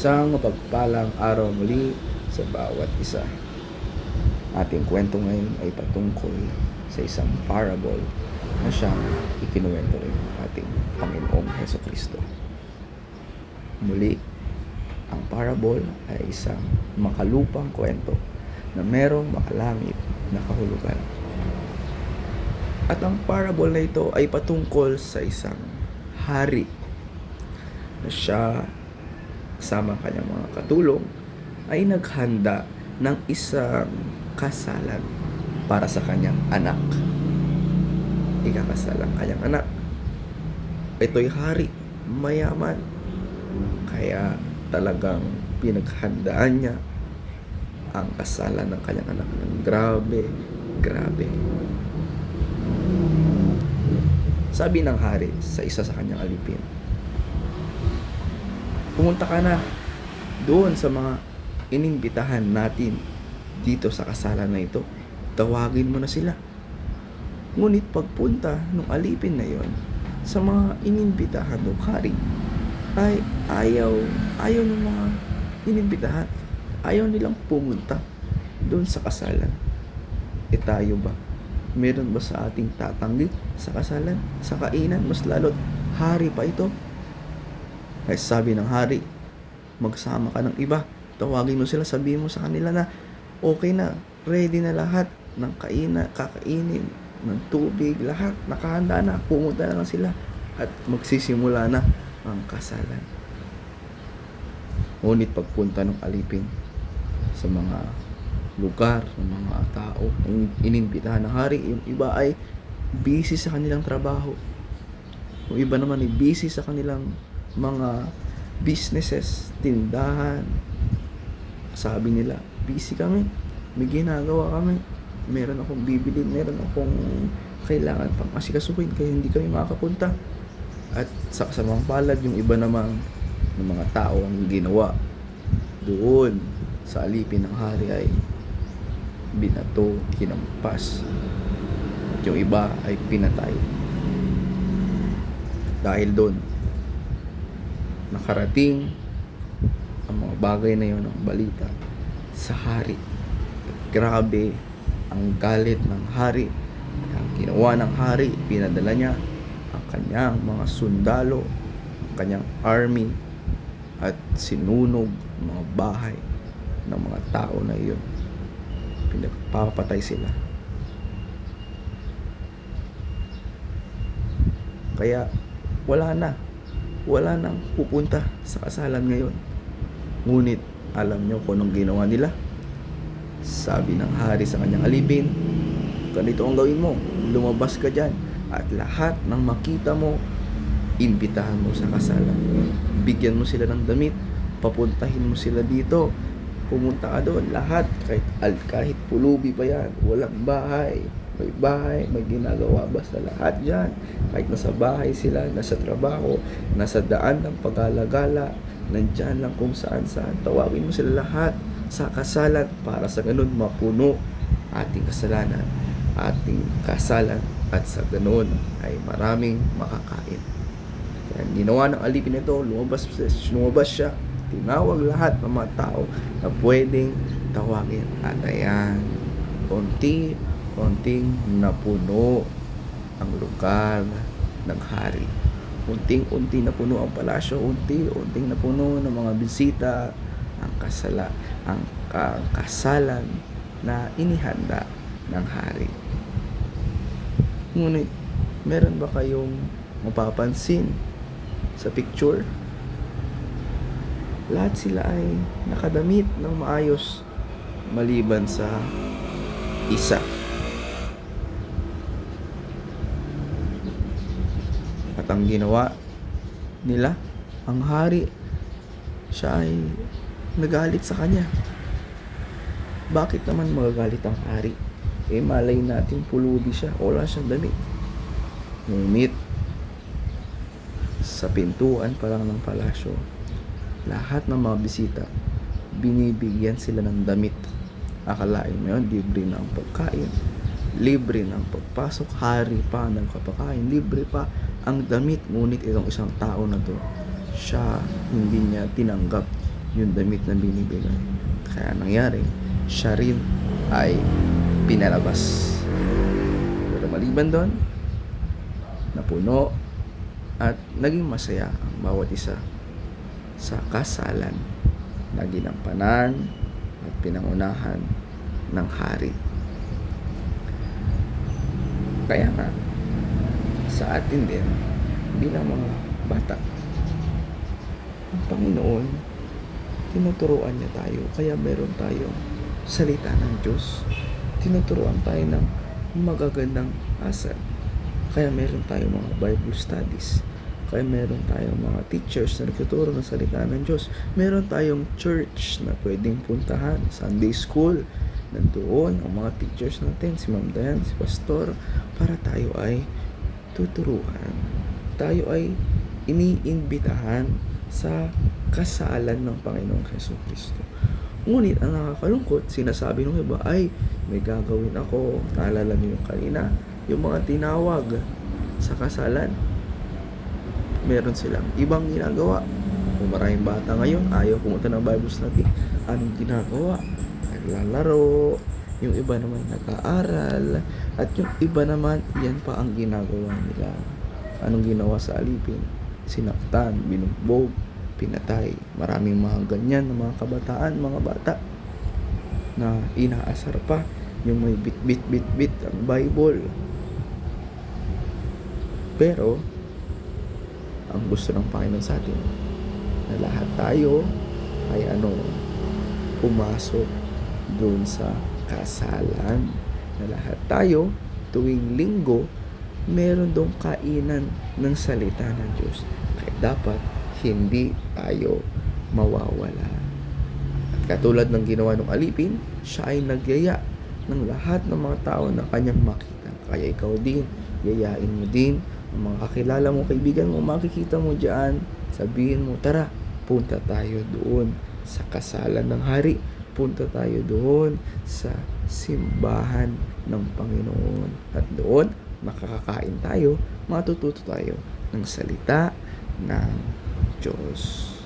Isang mapagpalang araw muli sa bawat isa. Ating kwento ngayon ay patungkol sa isang parable na siyang ikinuwento rin ng ating Panginoong Hesukristo. Muli, ang parable ay isang makalupang kwento na merong makalangit na kahulugan. At ang parable na ito ay patungkol sa isang hari na siya kasama ang kanyang mga katulong ay naghanda ng isang kasalan para sa kanyang anak. Ikakasal ang kanyang anak. Ito'y hari, mayaman. Kaya talagang pinaghandaan niya ang kasalan ng kanyang anak ng grabe. Sabi ng hari sa isa sa kanyang alipin, pumunta ka na doon sa mga inimbitahan natin dito sa kasalan na ito. Tawagin mo na sila. Ngunit pagpunta ng alipin na yon sa mga inimbitahan ng hari, ay ayaw ng mga inimbitahan. Ayaw nilang pumunta doon sa kasalan. E tayo ba? Meron ba sa ating tatanggi sa kasalan, sa kainan? Mas lalo't hari pa ito. Kaya sabi ng hari, magsama ka ng iba. Tawagin mo sila, sabihin mo sa kanila na okay na, ready na lahat ng kakainin, ng tubig, lahat, nakahanda na. Pumunta na lang sila at magsisimula na ang kasalan. Ngunit pagpunta ng alipin sa mga lugar, ng mga tao na inimbitahan ng hari, yung iba ay busy sa kanilang trabaho. Yung iba naman ay busy sa kanilang mga businesses, tindahan. Sabi nila, busy kami, may ginagawa kami, meron akong bibili, meron akong kailangan pang asikasuhin, kaya hindi kami makakapunta. At sa kasamang palad, yung iba namang ng mga tao ang ginawa doon sa alipin ng hari ay binato, kinampas, at yung iba ay pinatay. Dahil doon nakarating ang mga bagay na yun, ang balita sa hari. Grabe ang galit ng hari. Ang ginawa ng hari, pinadala niya ang kanyang mga sundalo, ang kanyang army, at sinunog ang mga bahay ng mga tao na iyon. Pinagpapatay sila. Kaya wala nang pupunta sa kasalan ngayon. Ngunit alam nyo kung anong ginawa nila? Sabi ng hari sa kanyang alipin, ganito ang gawin mo, lumabas ka dyan at lahat ng makita mo, imbitahan mo sa kasalan. Bigyan mo sila ng damit, papuntahin mo sila dito, pumunta ka doon, lahat, kahit pulubi pa yan, walang bahay, may ginagawa, basta lahat dyan, kahit nasa bahay sila, nasa trabaho, nasa daan ng pag-alagala, nandyan lang kung saan, tawagin mo sila lahat sa kasalan para sa ganun mapuno ating kasalanan, ating kasalan, at sa ganun ay maraming makakain. Kaya ginawa ng alipin ito, lumabas siya, tinawag lahat ng mga tao na pwedeng tawagin, at ayan, unting napuno ang lugar ng hari. Unting-unti napuno ang palasyo, unting napuno ng mga bisita ang kasalan na inihanda ng hari. Ngunit meron ba kayong mapapansin sa picture? Lahat sila ay nakadamit ng maayos maliban sa isa. At ang ginawa nila, ang hari, siya ay nagalit sa kanya. Bakit naman magagalit ang hari? Malay natin pulubi siya, wala siyang damit. Ngunit sa pintuan pa lang ng palasyo, lahat ng mga bisita, binibigyan sila ng damit. Akalain mo yun, libre na ang pagkain, libre ng pagpasok, hari pa ng kapakain, libre pa ang damit. Ngunit itong isang tao na to, siya hindi niya tinanggap yung damit na binibigay. Kaya nangyari, siya rin ay pinalabas. Pero maliban doon, napuno at naging masaya ang bawat isa sa kasalan na ginampanan at pinangunahan ng hari. Kaya nga, sa atin din, bilang mga bata, ang Panginoon, tinuturuan niya tayo. Kaya meron tayong salita ng Diyos. Tinuturuan tayo ng magagandang asal. Kaya meron tayong mga Bible studies. Kaya meron tayong mga teachers na nagtuturo ng salita ng Diyos. Meron tayong church na pwedeng puntahan. Sunday school. Nandoon ang mga teachers natin, si Ma'am Dayan, si Pastor, para tayo ay tuturuan. Tayo ay iniimbitahan sa kasalan ng Panginoong Jesucristo. Ngunit ang nakakalungkot, sinasabi ng iba, ay may gagawin ako. Naalala niyo yung kanina, yung mga tinawag sa kasalan, meron silang ibang ginagawa. Kung maraming bata ngayon, ayaw pumunta ng Bible study, anong ginagawa? Naglalaro, yung iba naman nag-aaral, at yung iba naman, yan pa ang ginagawa nila. Anong ginawa sa alipin? Sinaktan, binugbog, pinatay. Maraming mga ganyan na mga kabataan, mga bata na inaasar pa yung may bit ang Bible. Pero ang gusto ng Panginoon sa atin na lahat tayo ay pumasok doon sa kasalan, na lahat tayo tuwing linggo meron dong kainan ng salita ng Diyos. Kaya dapat hindi tayo mawawala. At katulad ng ginawa ng alipin, siya ay nagyaya ng lahat ng mga tao na kanyang makita. Kaya ikaw din, yayain mo din ang mga kakilala mo, kaibigan mo, makikita mo dyan, sabihin mo, tara, punta tayo doon sa kasalan ng hari. Punta tayo doon sa simbahan ng Panginoon. At doon, makakakain tayo, matututo tayo ng salita ng Diyos.